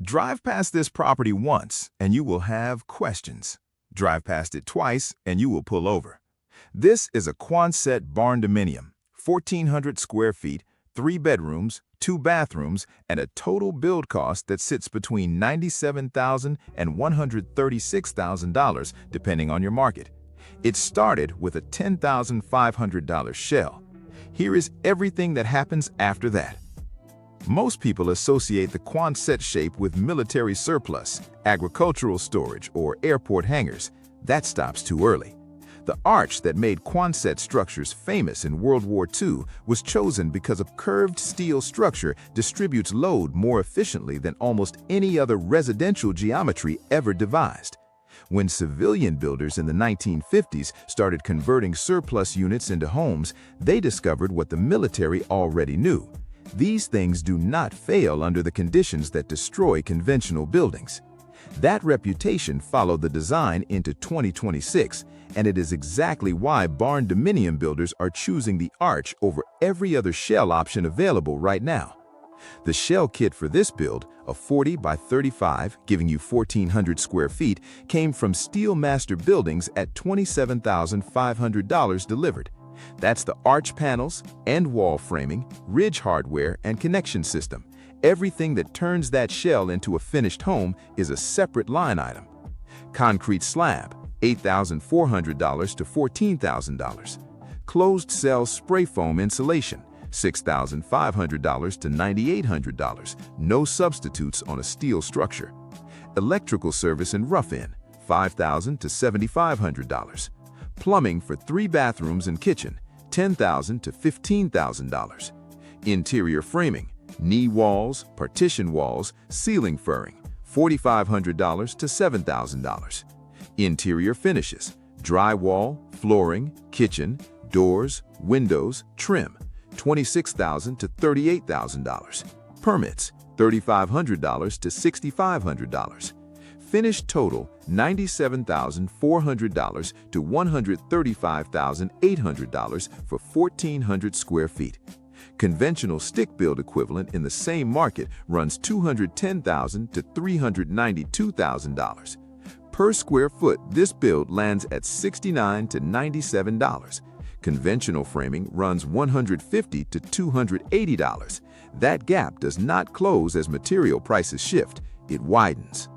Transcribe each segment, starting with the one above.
Drive past this property once and you will have questions. Drive past it twice and you will pull over. This is a Quonset barndominium, 1,400 square feet, 3 bedrooms, 2 bathrooms, and a total build cost that sits between $97,000 and $136,000 depending on your market. It started with a $10,500 shell. Here is everything that happens after that. Most people associate the Quonset shape with military surplus, agricultural storage, or airport hangars. That stops too early. The arch that made Quonset structures famous in World War II was chosen because a curved steel structure distributes load more efficiently than almost any other residential geometry ever devised. When civilian builders in the 1950s started converting surplus units into homes, they discovered what the military already knew. These things do not fail under the conditions that destroy conventional buildings. That reputation followed the design into 2026, and it is exactly why barndominium builders are choosing the arch over every other shell option available right now. The shell kit for this build, a 40 by 35, giving you 1,400 square feet, came from Steel Master Buildings at $27,500 delivered. That's the arch panels, end wall framing, ridge hardware, and connection system. Everything that turns that shell into a finished home is a separate line item. Concrete slab, $8,400 to $14,000. Closed cell spray foam insulation, $6,500 to $9,800. No substitutes on a steel structure. Electrical service and rough-in, $5,000 to $7,500. Plumbing for 3 bathrooms and kitchen, $10,000 to $15,000. Interior framing, knee walls, partition walls, ceiling furring, $4,500 to $7,000. Interior finishes, drywall, flooring, kitchen, doors, windows, trim, $26,000 to $38,000. Permits, $3,500 to $6,500. Finished total, $97,400 to $135,800 for 1,400 square feet. Conventional stick build equivalent in the same market runs $210,000 to $392,000. Per square foot, this build lands at $69 to $97. Conventional framing runs $150 to $280. That gap does not close as material prices shift, it widens.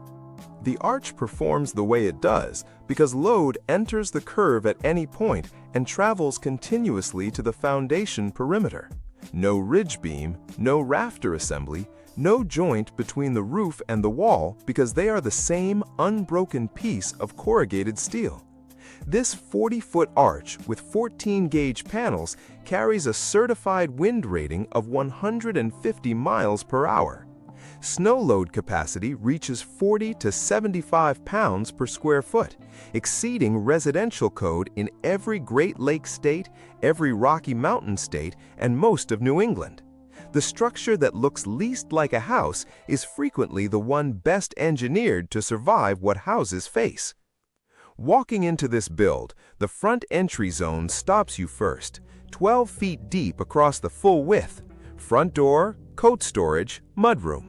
The arch performs the way it does because load enters the curve at any point and travels continuously to the foundation perimeter. No ridge beam, no rafter assembly, no joint between the roof and the wall because they are the same unbroken piece of corrugated steel. This 40-foot arch with 14-gauge panels carries a certified wind rating of 150 miles per hour. Snow load capacity reaches 40 to 75 pounds per square foot, exceeding residential code in every Great Lakes state, every Rocky Mountain state, and most of New England. The structure that looks least like a house is frequently the one best engineered to survive what houses face. Walking into this build, the front entry zone stops you first, 12 feet deep across the full width. Front door, coat storage, mudroom.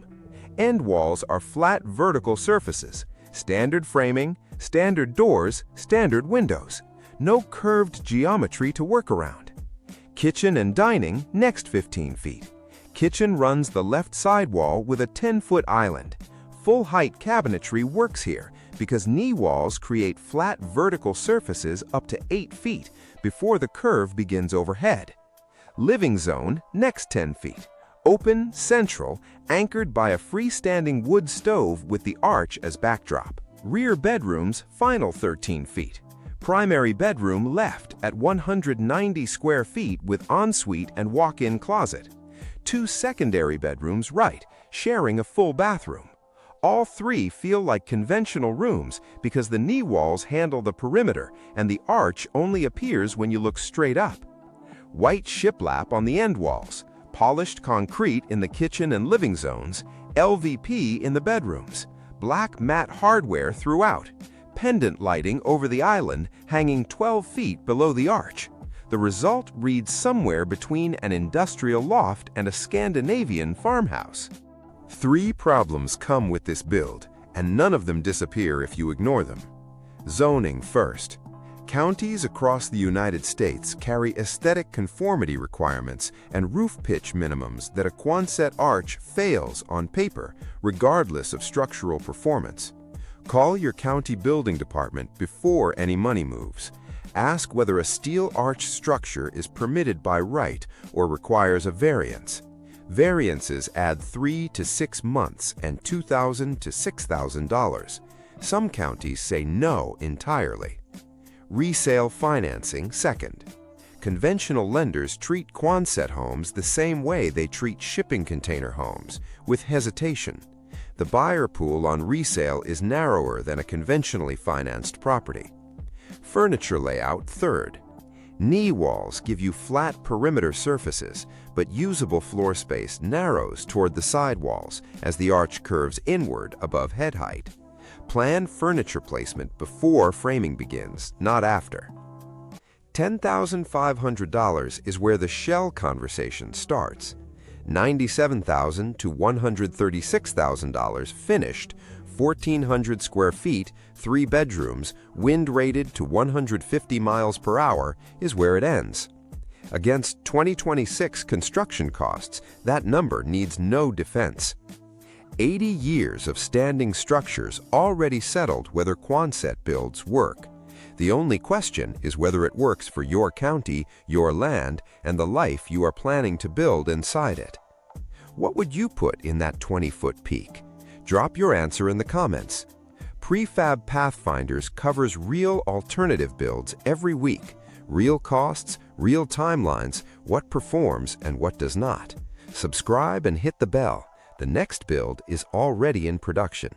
End walls are flat vertical surfaces, standard framing, standard doors, standard windows. No curved geometry to work around. Kitchen and dining next 15 feet. Kitchen runs the left side wall with a 10-foot island. Full-height cabinetry works here because knee walls create flat vertical surfaces up to 8 feet before the curve begins overhead. Living zone next 10 feet. Open, central, anchored by a freestanding wood stove with the arch as backdrop. Rear bedrooms, final 13 feet. Primary bedroom left at 190 square feet with ensuite and walk-in closet. 2 secondary bedrooms right, sharing a full bathroom. All 3 feel like conventional rooms because the knee walls handle the perimeter and the arch only appears when you look straight up. White shiplap on the end walls. Polished concrete in the kitchen and living zones, LVP in the bedrooms, black matte hardware throughout, pendant lighting over the island hanging 12 feet below the arch. The result reads somewhere between an industrial loft and a Scandinavian farmhouse. 3 problems come with this build, and none of them disappear if you ignore them. Zoning first. Counties across the United States carry aesthetic conformity requirements and roof pitch minimums that a Quonset arch fails on paper, regardless of structural performance. Call your county building department before any money moves. Ask whether a steel arch structure is permitted by right or requires a variance. Variances add 3 to 6 months and $2,000 to $6,000. Some counties say no entirely. Resale financing second. Conventional lenders treat Quonset homes the same way they treat shipping container homes, with hesitation. The buyer pool on resale is narrower than a conventionally financed property. Furniture layout third. Knee walls give you flat perimeter surfaces, but usable floor space narrows toward the side walls as the arch curves inward above head height. Plan furniture placement before framing begins, not after. $10,500 is where the shell conversation starts. $97,000 to $136,000 finished, 1,400 square feet, 3 bedrooms, wind rated to 150 miles per hour is where it ends. Against 2026 construction costs, that number needs no defense. 80 years of standing structures already settled whether Quonset builds work. The only question is whether it works for your county, your land, and the life you are planning to build inside it. What would you put in that 20-foot peak? Drop your answer in the comments. Prefab Pathfinders covers real alternative builds every week. Real costs, real timelines, what performs and what does not. Subscribe and hit the bell. The next build is already in production.